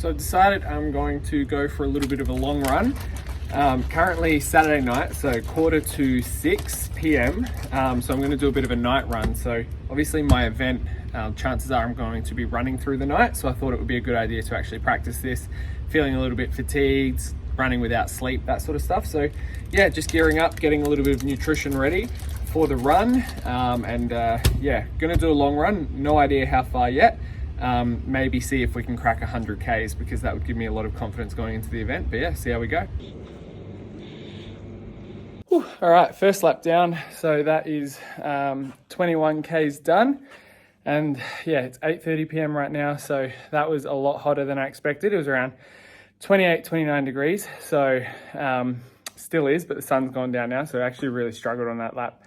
So I've decided I'm going to go for a little bit of a long run. Currently Saturday night, so 5:45 p.m. So I'm going to do a bit of a night run. So obviously my event, chances are I'm going to be running through the night. So I thought it would be a good idea to actually practice this, feeling a little bit fatigued, running without sleep, that sort of stuff. So yeah, just gearing up, getting a little bit of nutrition ready for the run. Yeah, gonna do a long run. No idea how far yet. Maybe see if we can crack 100 Ks, because that would give me a lot of confidence going into the event. But yeah, see how we go. Whew. All right, first lap down. So that is 21 Ks done. And yeah, it's 8:30 p.m. right now. So that was a lot hotter than I expected. It was around 28, 29 degrees. So still is, but the sun's gone down now. So I actually really struggled on that lap.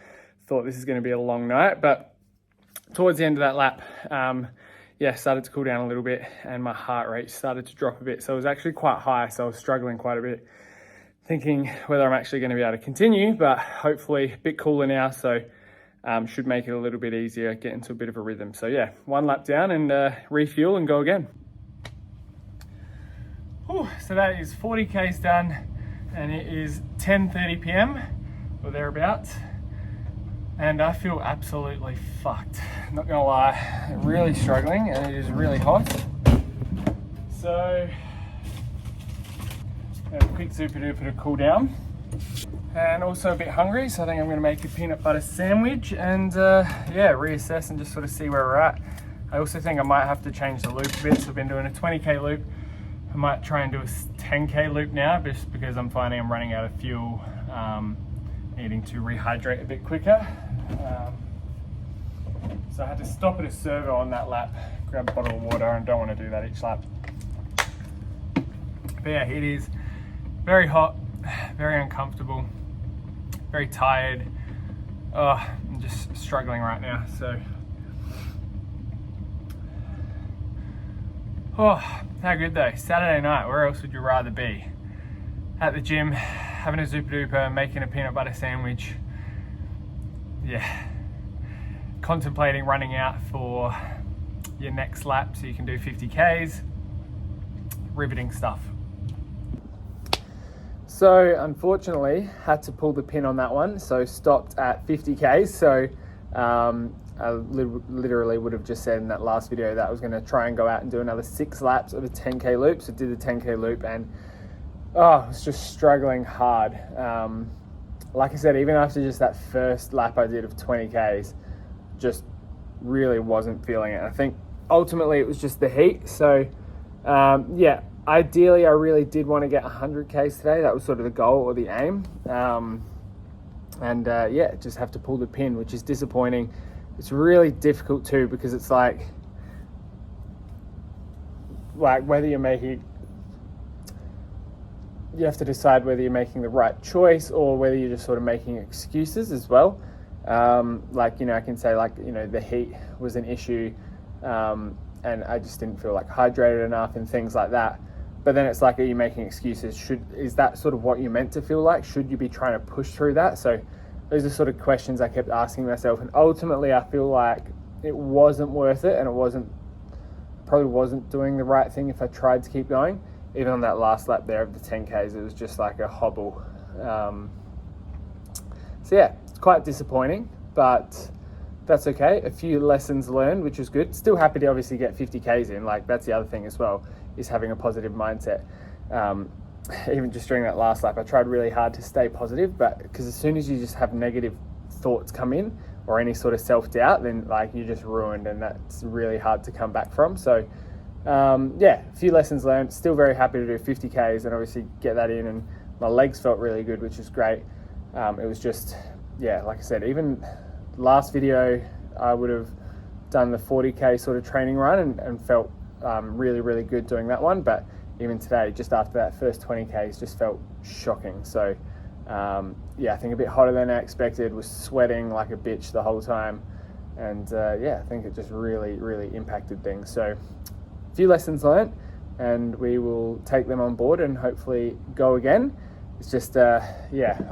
Thought this is going to be a long night, but towards the end of that lap, yeah, started to cool down a little bit and my heart rate started to drop a bit. So it was actually quite high. So I was struggling quite a bit, thinking whether I'm actually going to be able to continue, but hopefully a bit cooler now. So should make it a little bit easier, get into a bit of a rhythm. So yeah, one lap down and refuel and go again. Whew, so that is 40 Ks done and it is 10:30 p.m. or thereabouts. And I feel absolutely fucked. Not gonna lie, really struggling and it is really hot. So, a quick super duper to cool down. And also a bit hungry, so I think I'm gonna make a peanut butter sandwich and yeah, reassess and just sort of see where we're at. I also think I might have to change the loop a bit. So I've been doing a 20K loop. I might try and do a 10K loop now, just because I'm finding I'm running out of fuel, needing to rehydrate a bit quicker. So I had to stop at a servo on that lap, grab a bottle of water, and don't want to do that each lap. But yeah, it is very hot, very uncomfortable, very tired. Oh, I'm just struggling right now. So, oh, how good though. Saturday night, where else would you rather be? At the gym, having a super duper, making a peanut butter sandwich. Yeah, contemplating running out for your next lap so you can do 50 Ks. Riveting stuff. So unfortunately, had to pull the pin on that one. So stopped at 50 Ks. So I literally would have just said in that last video that I was going to try and go out and do another 6 laps of a 10K loop. So did the 10K loop and I was just struggling hard. Like I said, even after just that first lap I did of 20 Ks, just really wasn't feeling it. I think ultimately it was just the heat. So yeah, ideally I really did want to get 100 Ks today. That was sort of the goal or the aim. Yeah, just have to pull the pin, which is disappointing. It's really difficult too, because it's like whether you're making, you have to decide whether you're making the right choice or whether you're just sort of making excuses as well. Like, you know, I can say like, you know, the heat was an issue and I just didn't feel like hydrated enough and things like that. But then it's like, are you making excuses? Is that sort of what you're meant to feel like? Should you be trying to push through that? So those are sort of questions I kept asking myself. And ultimately I feel like it wasn't worth it, and probably wasn't doing the right thing if I tried to keep going. Even on that last lap there of the 10Ks, it was just like a hobble. So yeah, it's quite disappointing, but that's okay. A few lessons learned, which is good. Still happy to obviously get 50 Ks in. Like, that's the other thing as well, is having a positive mindset. Even just during that last lap, I tried really hard to stay positive, but because as soon as you just have negative thoughts come in or any sort of self-doubt, then like you're just ruined, and that's really hard to come back from. So yeah, a few lessons learned. Still very happy to do 50 Ks and obviously get that in, and my legs felt really good, which is great. It was just, yeah, like I said, even last video I would have done the 40K sort of training run and felt really, really good doing that one. But even today, just after that first 20Ks, just felt shocking. So yeah, I think a bit hotter than I expected, was sweating like a bitch the whole time. And yeah, I think it just really, really impacted things. So a few lessons learned, and we will take them on board and hopefully go again. It's just, yeah,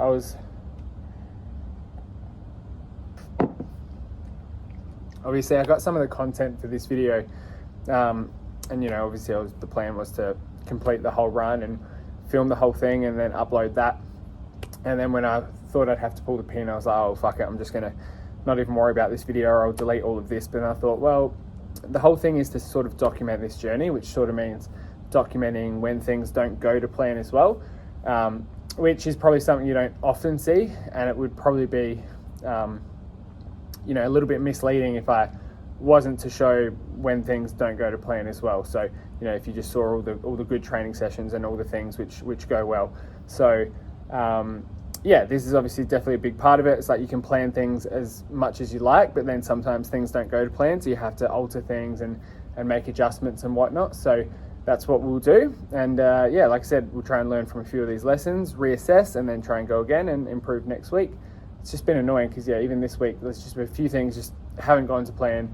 obviously I got some of the content for this video you know, obviously the plan was to complete the whole run and film the whole thing and then upload that. And then when I thought I'd have to pull the pin, I was like, oh, fuck it, I'm just going to not even worry about this video, or I'll delete all of this. But then I thought, well, the whole thing is to sort of document this journey, which sort of means documenting when things don't go to plan as well, which is probably something you don't often see, and it would probably be, you know, a little bit misleading if I wasn't to show when things don't go to plan as well. So, you know, if you just saw all the good training sessions and all the things which go well. So, yeah, this is obviously definitely a big part of it. It's like you can plan things as much as you like, but then sometimes things don't go to plan, so you have to alter things and make adjustments and whatnot. So that's what we'll do. And yeah, like I said, we'll try and learn from a few of these lessons, reassess, and then try and go again and improve next week. It's just been annoying because, yeah, even this week, there's just been a few things just haven't gone to plan.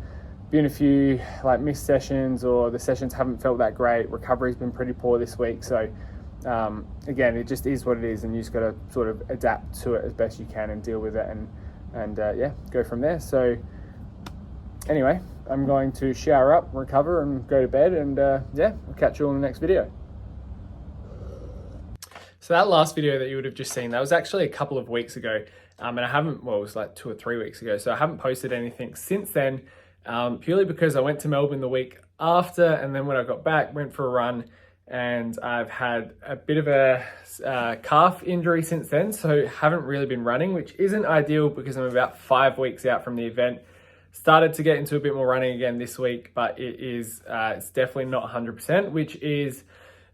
Been a few like missed sessions, or the sessions haven't felt that great. Recovery's been pretty poor this week. So again, it just is what it is, and you just got to sort of adapt to it as best you can and deal with it, and yeah, go from there. So anyway, I'm going to shower up, recover, and go to bed, and yeah, I'll catch you all in the next video. So that last video that you would have just seen, that was actually a couple of weeks ago, and I haven't, well, it was like 2 or 3 weeks ago, so I haven't posted anything since then, purely because I went to Melbourne the week after, and then when I got back, went for a run, and I've had a bit of a calf injury since then, so haven't really been running, which isn't ideal because I'm about 5 weeks out from the event. Started to get into a bit more running again this week, but it's definitely not 100%, which is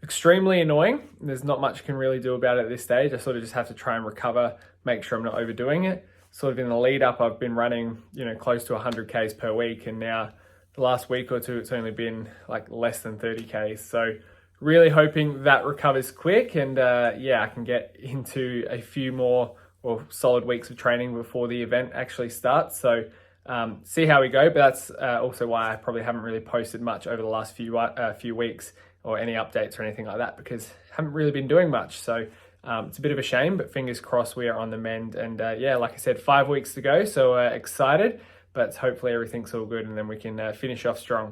extremely annoying. There's not much I can really do about it at this stage. I sort of just have to try and recover, make sure I'm not overdoing it. Sort of in the lead up, I've been running, you know, close to 100 Ks per week, and now the last week or two, it's only been like less than 30 Ks. So really hoping that recovers quick, and yeah, I can get into a few more or solid weeks of training before the event actually starts. So see how we go, but that's also why I probably haven't really posted much over the last few weeks, or any updates or anything like that, because I haven't really been doing much. So it's a bit of a shame, but fingers crossed we are on the mend. And yeah, like I said, 5 weeks to go, so excited, but hopefully everything's all good, and then we can finish off strong.